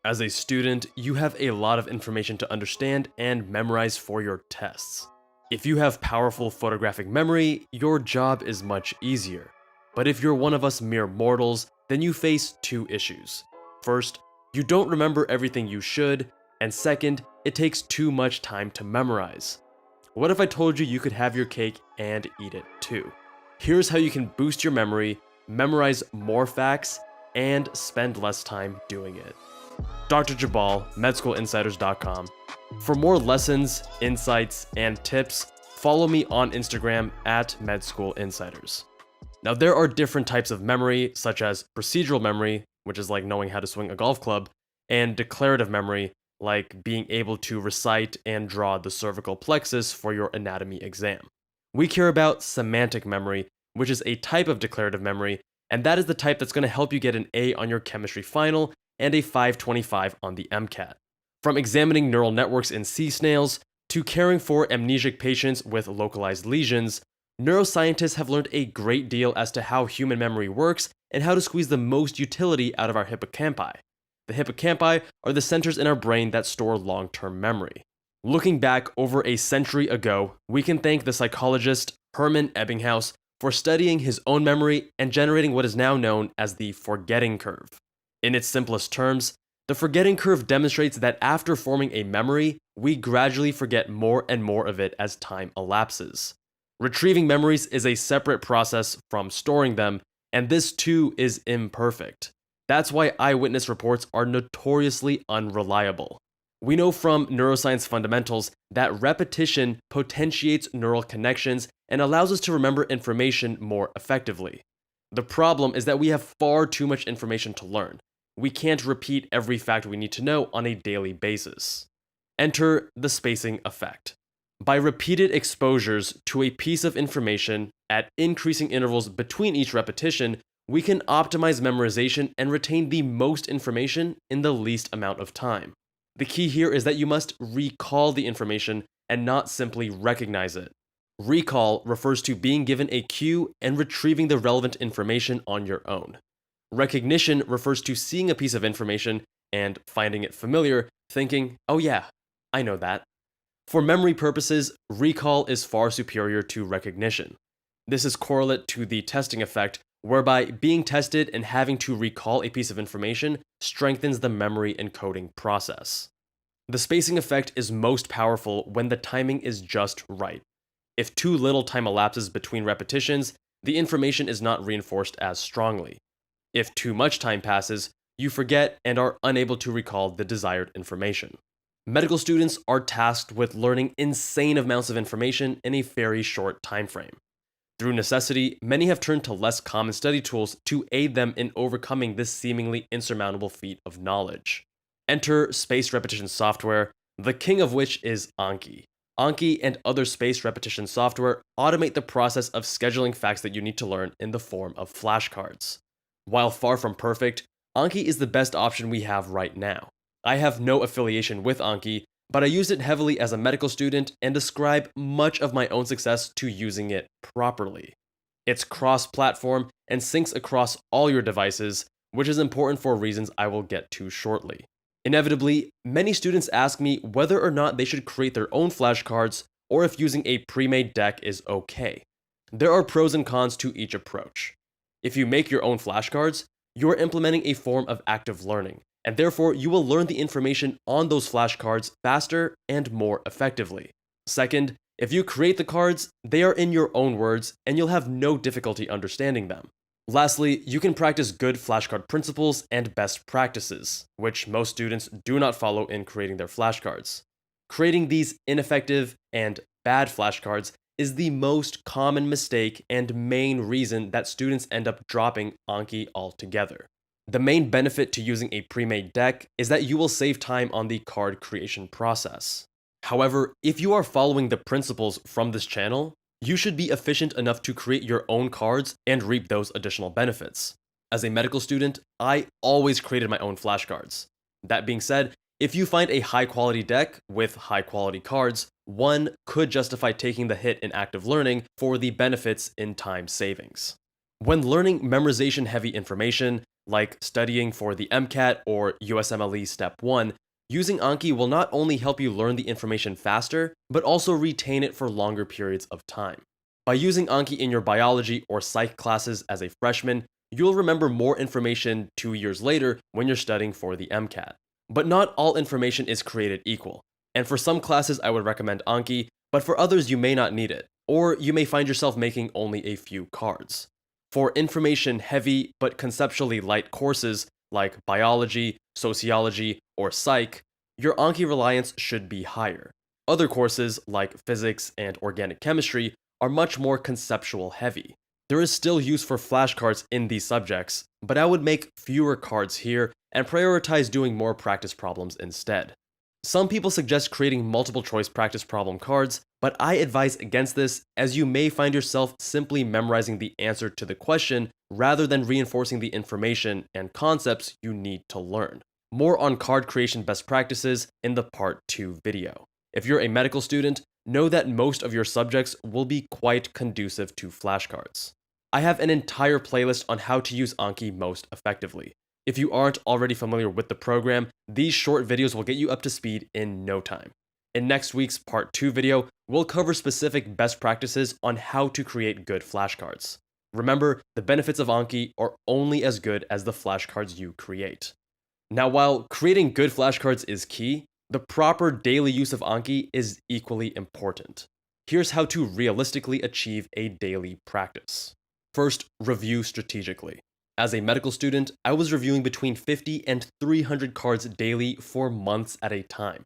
As a student, you have a lot of information to understand and memorize for your tests. If you have powerful photographic memory, your job is much easier. But if you're one of us mere mortals, then you face two issues. First, you don't remember everything you should, and second, it takes too much time to memorize. What if I told you you could have your cake and eat it too? Here's how you can boost your memory, memorize more facts, and spend less time doing it. Dr. Jabal, medschoolinsiders.com. For more lessons, insights, and tips, follow me on Instagram at medschoolinsiders. Now, there are different types of memory, such as procedural memory, which is like knowing how to swing a golf club, and declarative memory, like being able to recite and draw the cervical plexus for your anatomy exam. We care about semantic memory, which is a type of declarative memory, and that is the type that's going to help you get an A on your chemistry final and a 525 on the MCAT. From examining neural networks in sea snails to caring for amnesic patients with localized lesions, neuroscientists have learned a great deal as to how human memory works and how to squeeze the most utility out of our hippocampi. The hippocampi are the centers in our brain that store long-term memory. Looking back over a century ago, we can thank the psychologist Hermann Ebbinghaus for studying his own memory and generating what is now known as the forgetting curve. In its simplest terms, the forgetting curve demonstrates that after forming a memory, we gradually forget more and more of it as time elapses. Retrieving memories is a separate process from storing them, and this too is imperfect. That's why eyewitness reports are notoriously unreliable. We know from neuroscience fundamentals that repetition potentiates neural connections and allows us to remember information more effectively. The problem is that we have far too much information to learn. We can't repeat every fact we need to know on a daily basis. Enter the spacing effect. By repeated exposures to a piece of information at increasing intervals between each repetition, we can optimize memorization and retain the most information in the least amount of time. The key here is that you must recall the information and not simply recognize it. Recall refers to being given a cue and retrieving the relevant information on your own. Recognition refers to seeing a piece of information and finding it familiar, thinking, oh yeah, I know that. For memory purposes, recall is far superior to recognition. This is correlate to the testing effect, whereby being tested and having to recall a piece of information strengthens the memory encoding process. The spacing effect is most powerful when the timing is just right. If too little time elapses between repetitions, the information is not reinforced as strongly. If too much time passes, you forget and are unable to recall the desired information. Medical students are tasked with learning insane amounts of information in a very short time frame. Through necessity, many have turned to less common study tools to aid them in overcoming this seemingly insurmountable feat of knowledge. Enter spaced repetition software, the king of which is Anki. Anki and other spaced repetition software automate the process of scheduling facts that you need to learn in the form of flashcards. While far from perfect, Anki is the best option we have right now. I have no affiliation with Anki, but I used it heavily as a medical student and ascribe much of my own success to using it properly. It's cross-platform and syncs across all your devices, which is important for reasons I will get to shortly. Inevitably, many students ask me whether or not they should create their own flashcards or if using a pre-made deck is okay. There are pros and cons to each approach. If you make your own flashcards, you are implementing a form of active learning, and therefore you will learn the information on those flashcards faster and more effectively. Second, if you create the cards, they are in your own words, and you'll have no difficulty understanding them. Lastly, you can practice good flashcard principles and best practices, which most students do not follow in creating their flashcards. Creating these ineffective and bad flashcards is the most common mistake and main reason that students end up dropping Anki altogether. The main benefit to using a pre-made deck is that you will save time on the card creation process. However, if you are following the principles from this channel, you should be efficient enough to create your own cards and reap those additional benefits. As a medical student, I always created my own flashcards. That being said, if you find a high-quality deck with high-quality cards, one could justify taking the hit in active learning for the benefits in time savings. When learning memorization-heavy information, like studying for the MCAT or USMLE Step 1, using Anki will not only help you learn the information faster, but also retain it for longer periods of time. By using Anki in your biology or psych classes as a freshman, you'll remember more information 2 years later when you're studying for the MCAT. But not all information is created equal, and for some classes I would recommend Anki, but for others you may not need it, or you may find yourself making only a few cards. For information-heavy but conceptually light courses like biology, sociology, or psych, your Anki reliance should be higher. Other courses like physics and organic chemistry are much more conceptual heavy. There is still use for flashcards in these subjects, but I would make fewer cards here and prioritize doing more practice problems instead. Some people suggest creating multiple choice practice problem cards, but I advise against this as you may find yourself simply memorizing the answer to the question rather than reinforcing the information and concepts you need to learn. More on card creation best practices in the Part 2 video. If you're a medical student, know that most of your subjects will be quite conducive to flashcards. I have an entire playlist on how to use Anki most effectively. If you aren't already familiar with the program, these short videos will get you up to speed in no time. In next week's Part 2 video, we'll cover specific best practices on how to create good flashcards. Remember, the benefits of Anki are only as good as the flashcards you create. Now, while creating good flashcards is key, the proper daily use of Anki is equally important. Here's how to realistically achieve a daily practice. First, review strategically. As a medical student, I was reviewing between 50 and 300 cards daily for months at a time.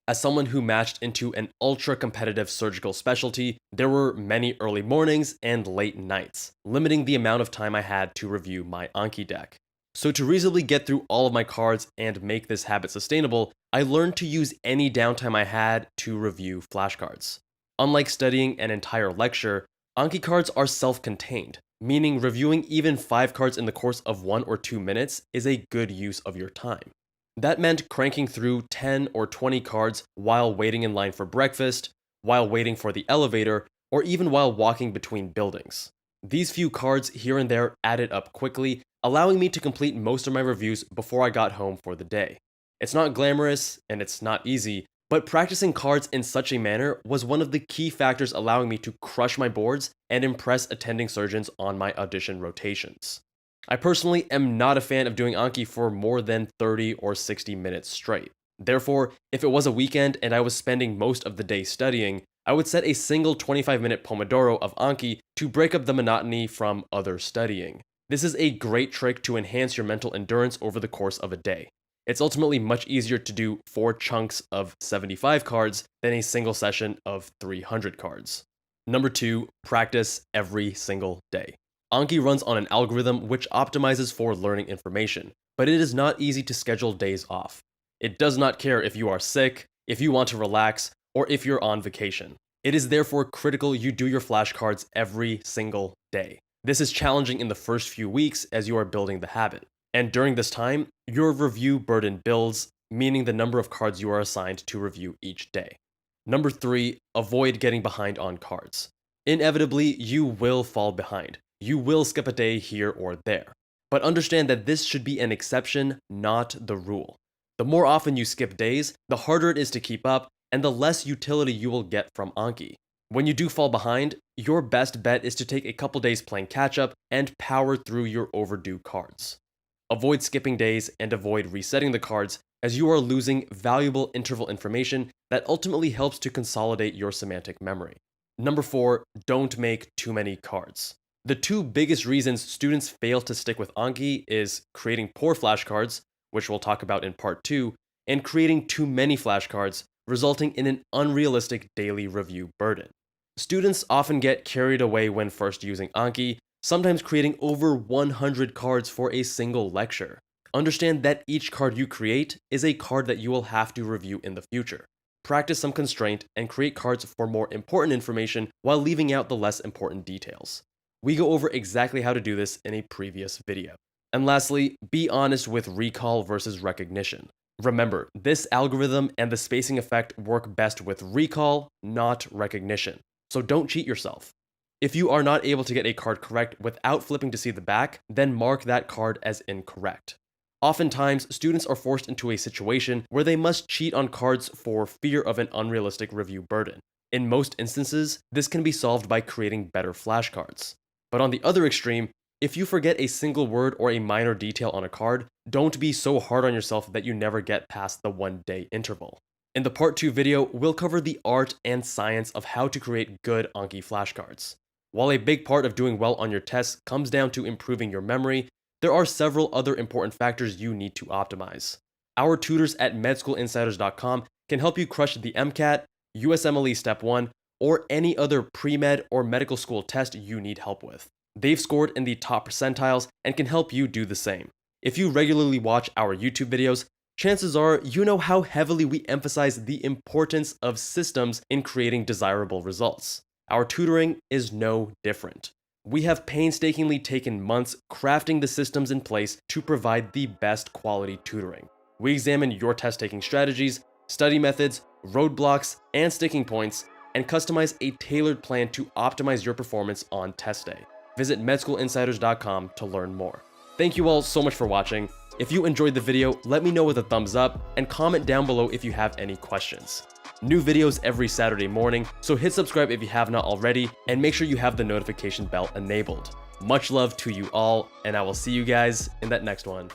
As someone who matched into an ultra-competitive surgical specialty, there were many early mornings and late nights, limiting the amount of time I had to review my Anki deck. So to reasonably get through all of my cards and make this habit sustainable, I learned to use any downtime I had to review flashcards. Unlike studying an entire lecture, Anki cards are self-contained, meaning reviewing even 5 cards in the course of 1 or 2 minutes is a good use of your time. That meant cranking through 10 or 20 cards while waiting in line for breakfast, while waiting for the elevator, or even while walking between buildings. These few cards here and there added up quickly, allowing me to complete most of my reviews before I got home for the day. It's not glamorous, and it's not easy, but practicing cards in such a manner was one of the key factors allowing me to crush my boards and impress attending surgeons on my audition rotations. I personally am not a fan of doing Anki for more than 30 or 60 minutes straight. Therefore, if it was a weekend and I was spending most of the day studying, I would set a single 25-minute Pomodoro of Anki to break up the monotony from other studying. This is a great trick to enhance your mental endurance over the course of a day. It's ultimately much easier to do 4 chunks of 75 cards than a single session of 300 cards. Number 2, practice every single day. Anki runs on an algorithm which optimizes for learning information, but it is not easy to schedule days off. It does not care if you are sick, if you want to relax, or if you're on vacation. It is therefore critical you do your flashcards every single day. This is challenging in the first few weeks as you are building the habit. And during this time, your review burden builds, meaning the number of cards you are assigned to review each day. Number 3, avoid getting behind on cards. Inevitably, you will fall behind. You will skip a day here or there. But understand that this should be an exception, not the rule. The more often you skip days, the harder it is to keep up, and the less utility you will get from Anki. When you do fall behind, your best bet is to take a couple days playing catch-up and power through your overdue cards. Avoid skipping days and avoid resetting the cards, as you are losing valuable interval information that ultimately helps to consolidate your semantic memory. Number 4, don't make too many cards. The 2 biggest reasons students fail to stick with Anki is creating poor flashcards, which we'll talk about in Part 2, and creating too many flashcards, resulting in an unrealistic daily review burden. Students often get carried away when first using Anki, sometimes creating over 100 cards for a single lecture. Understand that each card you create is a card that you will have to review in the future. Practice some constraint and create cards for more important information while leaving out the less important details. We go over exactly how to do this in a previous video. And lastly, be honest with recall versus recognition. Remember, this algorithm and the spacing effect work best with recall, not recognition. So don't cheat yourself. If you are not able to get a card correct without flipping to see the back, then mark that card as incorrect. Oftentimes, students are forced into a situation where they must cheat on cards for fear of an unrealistic review burden. In most instances, this can be solved by creating better flashcards. But on the other extreme, if you forget a single word or a minor detail on a card, don't be so hard on yourself that you never get past the 1-day interval. In the part 2 video, we'll cover the art and science of how to create good Anki flashcards. While a big part of doing well on your tests comes down to improving your memory, there are several other important factors you need to optimize. Our tutors at medschoolinsiders.com can help you crush the MCAT, USMLE Step 1, or any other pre-med or medical school test you need help with. They've scored in the top percentiles and can help you do the same. If you regularly watch our YouTube videos, chances are you know how heavily we emphasize the importance of systems in creating desirable results. Our tutoring is no different. We have painstakingly taken months crafting the systems in place to provide the best quality tutoring. We examine your test-taking strategies, study methods, roadblocks, and sticking points, and customize a tailored plan to optimize your performance on test day. Visit medschoolinsiders.com to learn more. Thank you all so much for watching. If you enjoyed the video, let me know with a thumbs up and comment down below if you have any questions. New videos every Saturday morning, so hit subscribe if you have not already, and make sure you have the notification bell enabled. Much love to you all, and I will see you guys in that next one.